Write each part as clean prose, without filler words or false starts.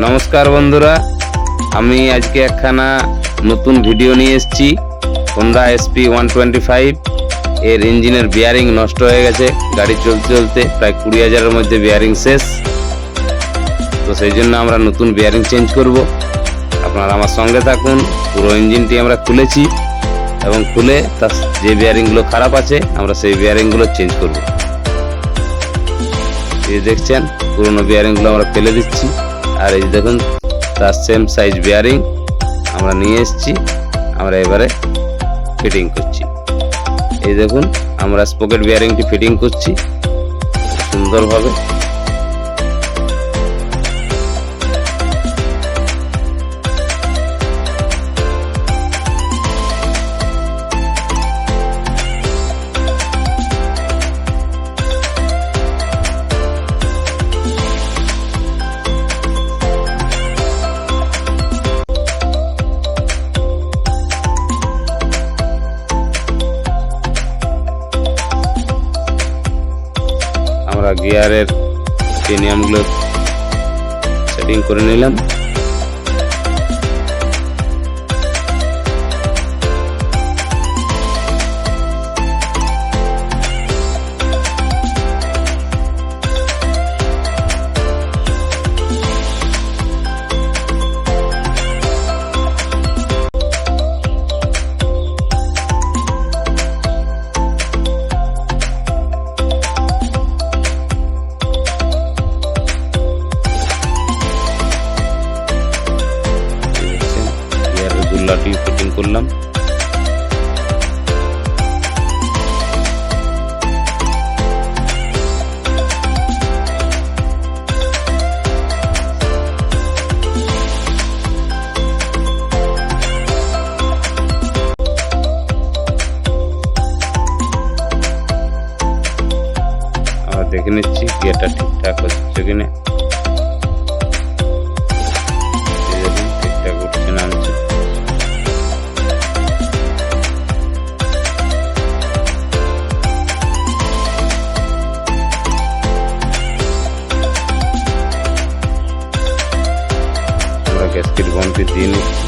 নমস্কার বন্ধুরা, আমি আজকে একখানা নতুন ভিডিও নিয়ে এসেছি। হোন্ডা SP125 এর ইঞ্জিনের বিয়ারিং নষ্ট হয়ে গেছে। গাড়ি চলতে চলতে প্রায় 20,000-এর মধ্যে বিয়ারিং শেষ। তো সেই জন্য আমরা নতুন বিয়ারিং চেঞ্জ করব। আপনারা আমার সঙ্গে থাকুন। পুরো ইঞ্জিনটি আমরা খুলেছি এবং খুলে তার যে বিয়ারিংগুলো খারাপ আছে আমরা সেই বিয়ারিংগুলো চেঞ্জ করব। এই দেখছেন পুরনো বিয়ারিংগুলো আমরা ফেলে দিচ্ছি, আর এই দেখুন তার সেম সাইজ বিয়ারিং আমরা নিয়ে এসেছি। আমরা এবারে ফিটিং করছি। এই দেখুন আমরা স্পকেট বিয়ারিংটি ফিটিং করছি সুন্দরভাবে। আমরা গিয়ারের পিনিয়নগুলো সেটিং করে নিলাম। গুল্লাটি ফিটিং করলাম। আমরা দেখে নিচ্ছি গিয়ারটা ঠিকঠাক হচ্ছে কিনা। ঠিকঠাক উঠছে নামছে। গ্যাসকেট বন্ধটি দিয়ে নিচ্ছি।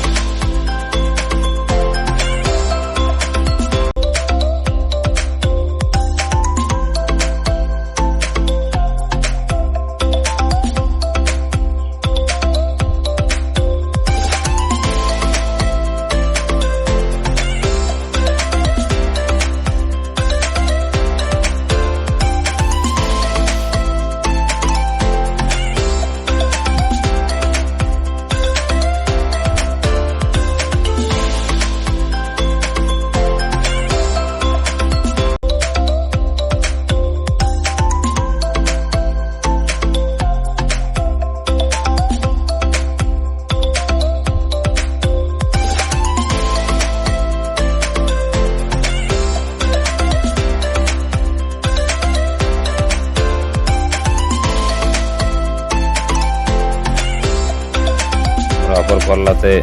অপর পাল্লাতে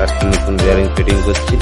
একটা নতুন বিয়ারিং ফিটিং করছি।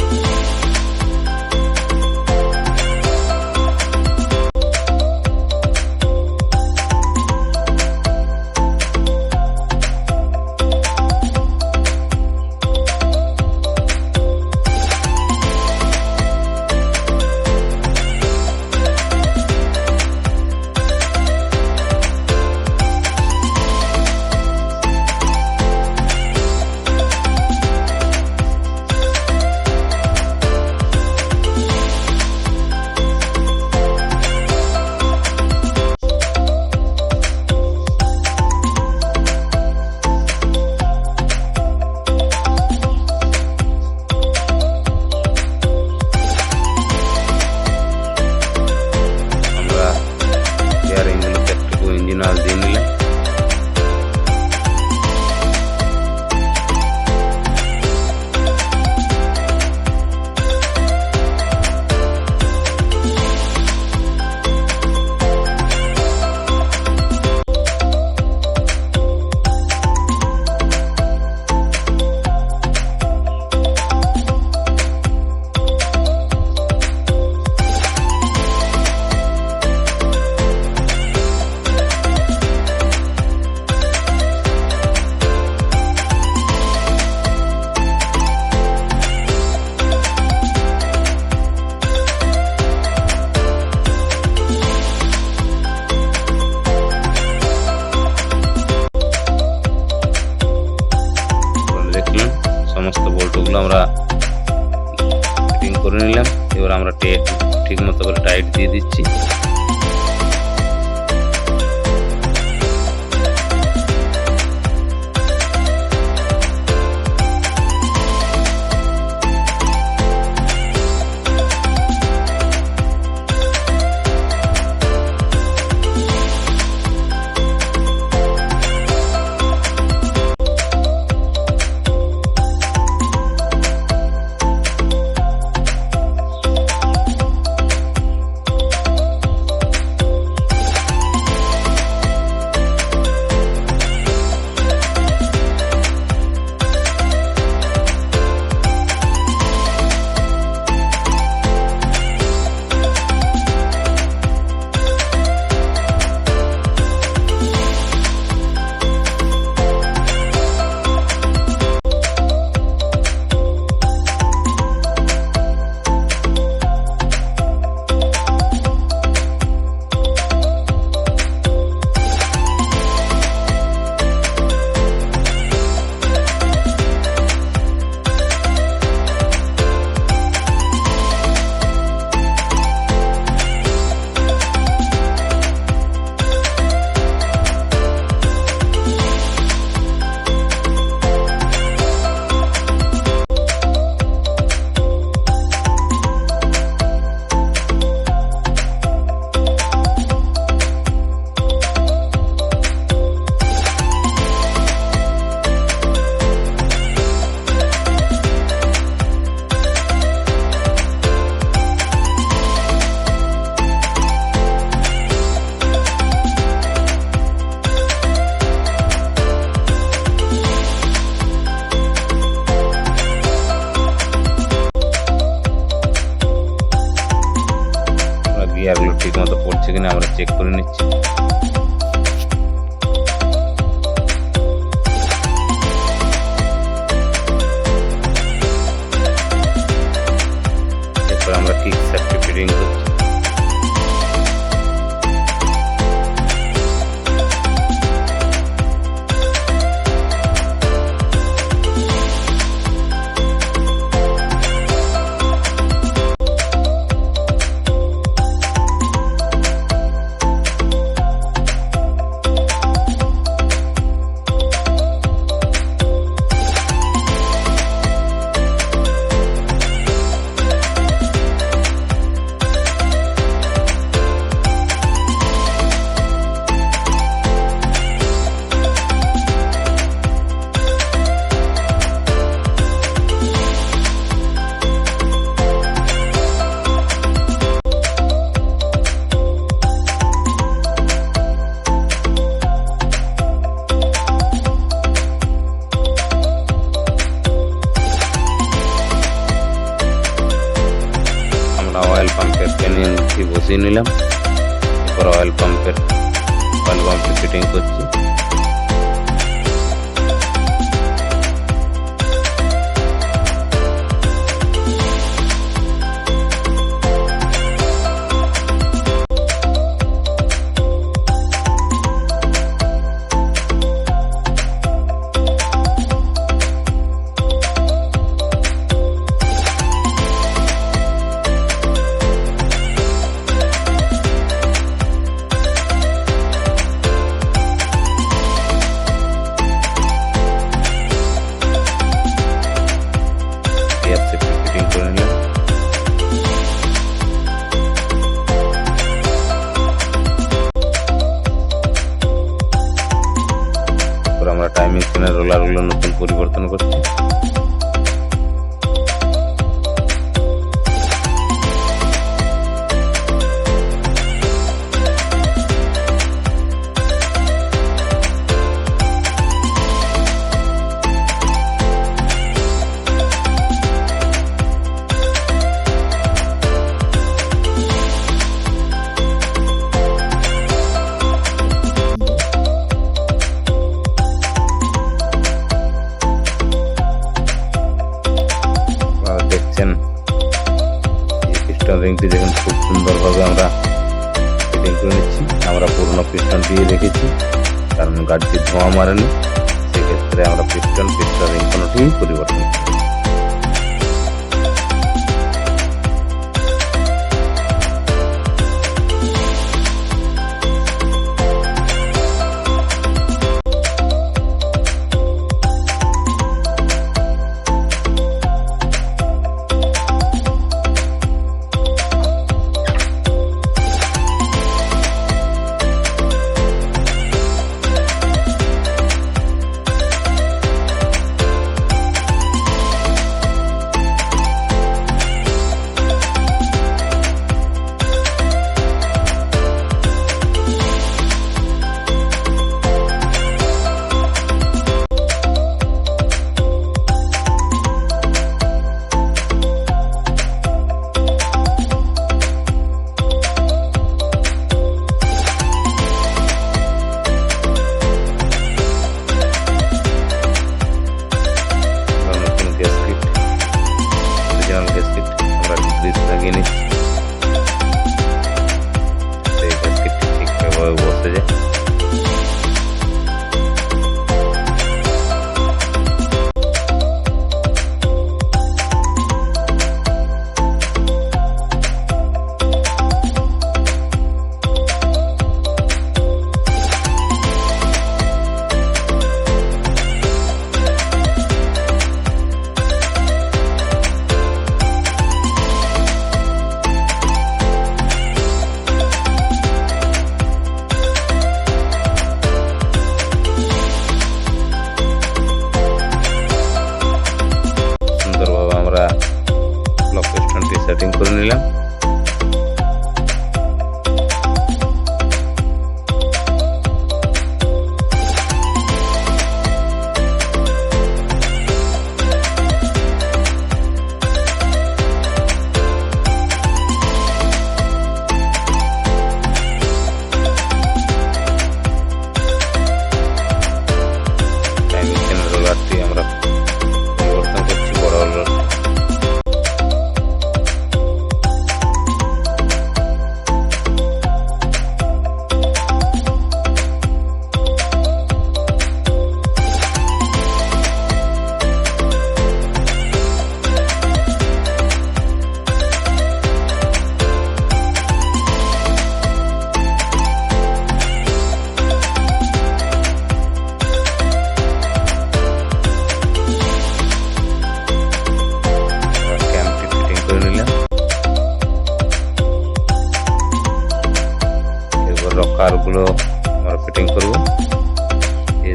নাটগুলো আমরা ফিটিং করে নিলাম। এবার আমরা ঠিক মতো করে টাইট দিয়ে দিচ্ছি। গিয়ারগুলো ঠিক মতো পড়ছে কিনা আমরা চেক করে নিচ্ছি। এরপর আমরা কিক সেটটি ফিটিং করছি। অয়েল পাম্পের প্যানেলটি বসিয়ে নিলাম। এরপর অয়েল পাম্পে ফিটিং করছি। আমরা টাইমিং চেনের রোলারগুলো নতুন পরিবর্তন করছি। পিস্টন রিংটি দেখুন খুব সুন্দরভাবে আমরা ফিটিং করে নিচ্ছি। আমরা পুরনো পিস্টন দিয়ে রেখেছি কারণ গাড়িটি ধোঁয়া মারেনি, সেক্ষেত্রে আমরা পিস্টন রিং কোনোটিই পরিবর্তন করি।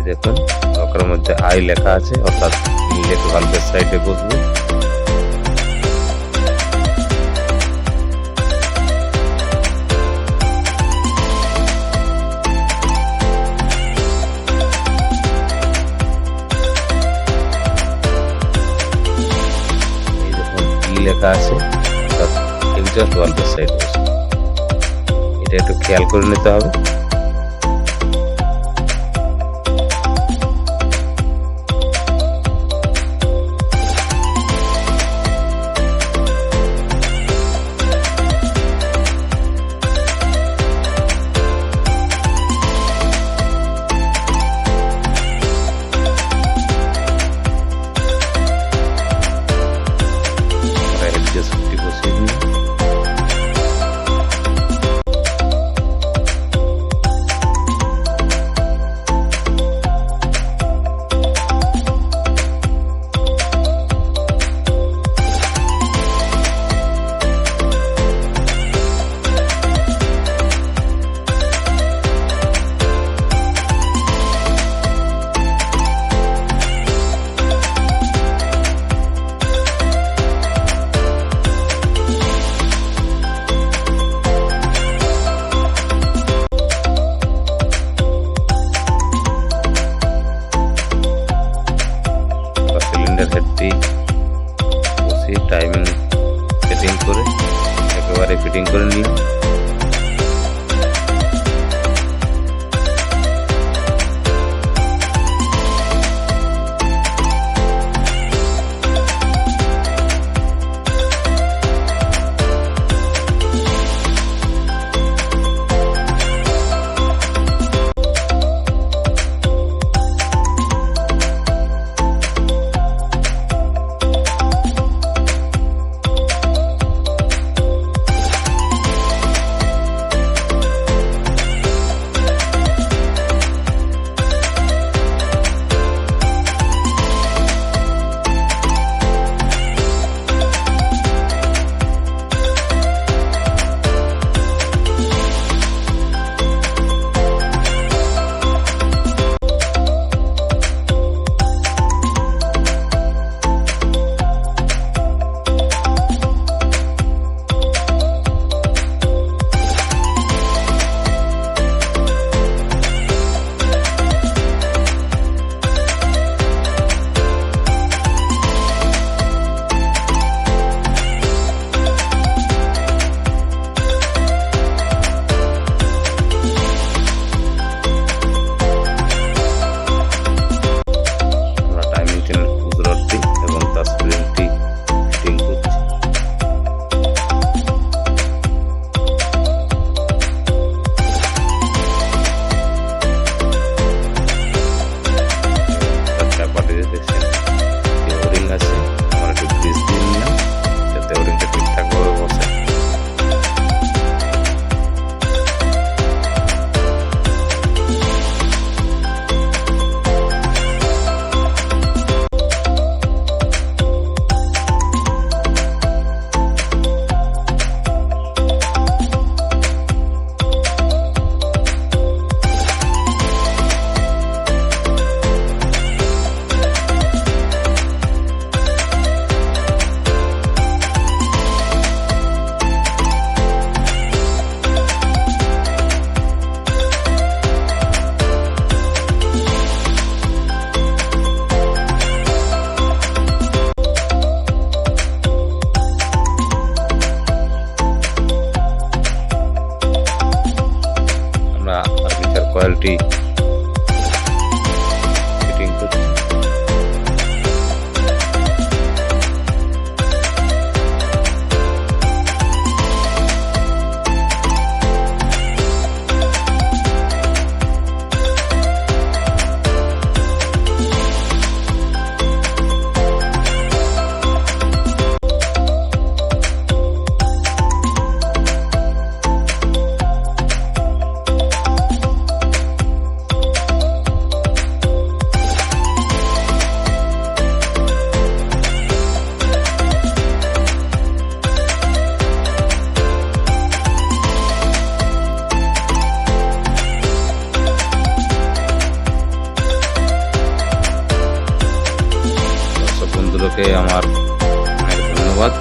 এই দেখুন চক্রের মধ্যে আই লেখা আছে, অর্থাৎ ইনলেট ভালভের সাইডে বসবে। এই দেখুন ই লেখা আছে, অর্থাৎ এক্সস্ট ভালভের সাইডে বসবে। এটা একটু খেয়াল করে নিতে হবে। হেডটি বসিয়ে টাইমিং সেটিং করে একেবারে ফিটিং করে নিলাম। কয়েলটি ফিটিং করছি। বন্ধুগুলোকে আমার অনেক ধন্যবাদ,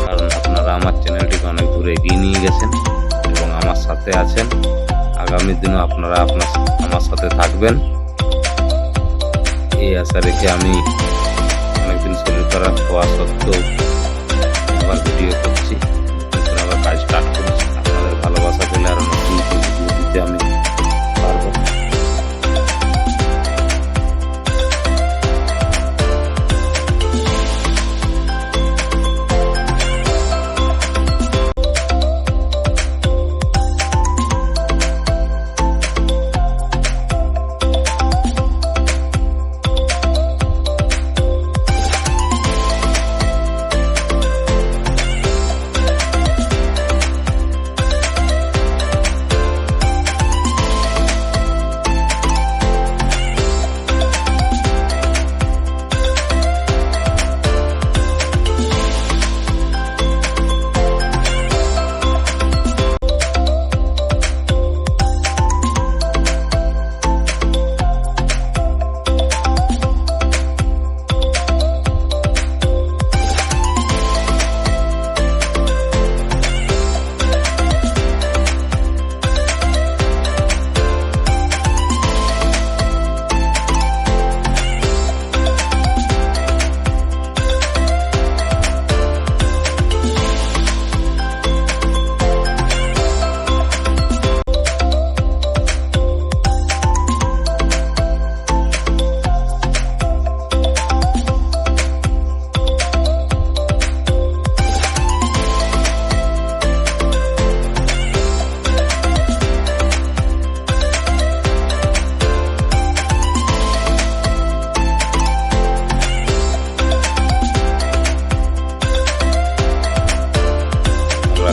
কারণ আপনারা আমার চ্যানেলটিকে অনেক দূর এগিয়ে নিয়ে গেছেন এবং আমার সাথে আছেন। আগামী দিনও আপনারা আমার সাথে থাকবেন এই আশা রেখে আমি অনেকদিন শরীর খারাপ হওয়া সত্ত্বেও আবার ভিডিও করছি, আবার কাজ স্টার্ট করছি। আপনাদের ভালোবাসা পেলে আরও নতুন ভিডিও দিতে আমি পারবো।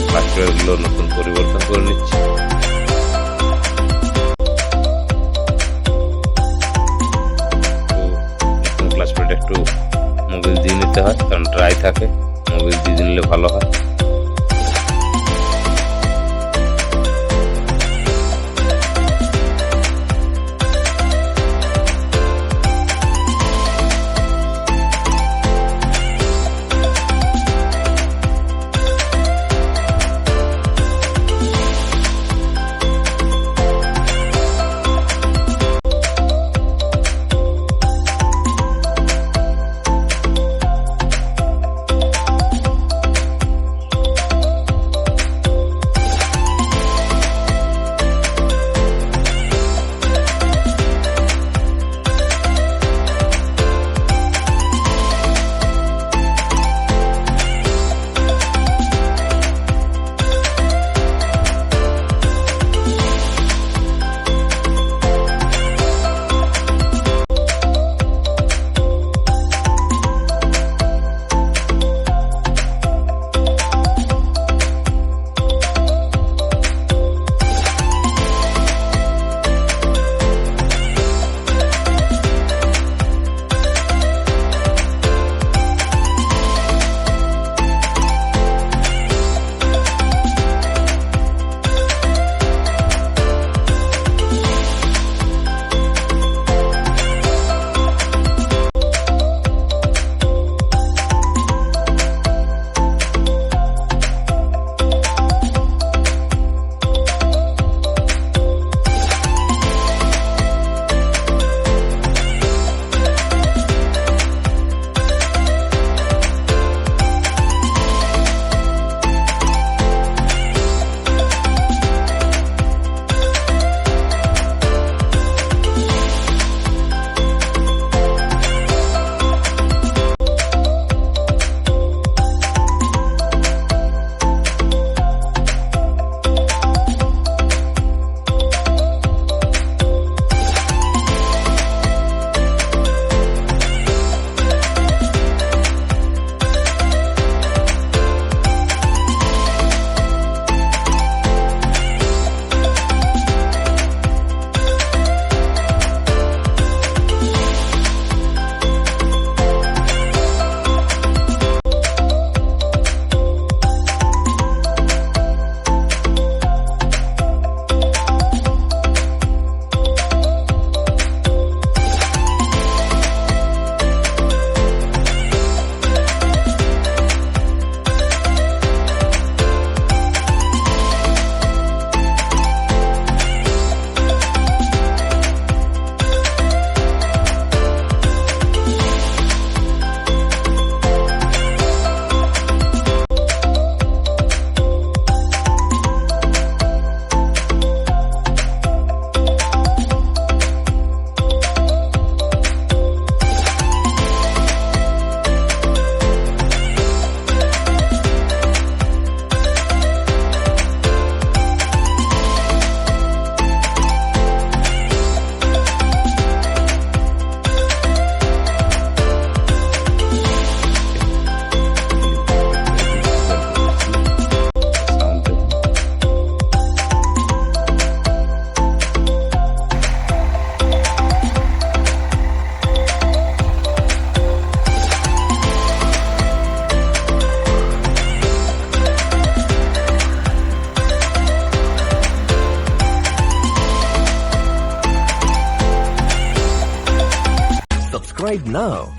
ক্লাসগুলো নতুন পরিবর্তন করে নিচ্ছি। নতুন ক্লাস প্লেটে একটু মোবিল দিয়ে নিতে হয়, কারণ ড্রাই থাকে, মোবিল দিয়ে নিলে ভালো হয়। subscribe now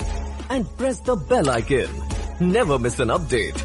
and press the bell icon. Never miss an update.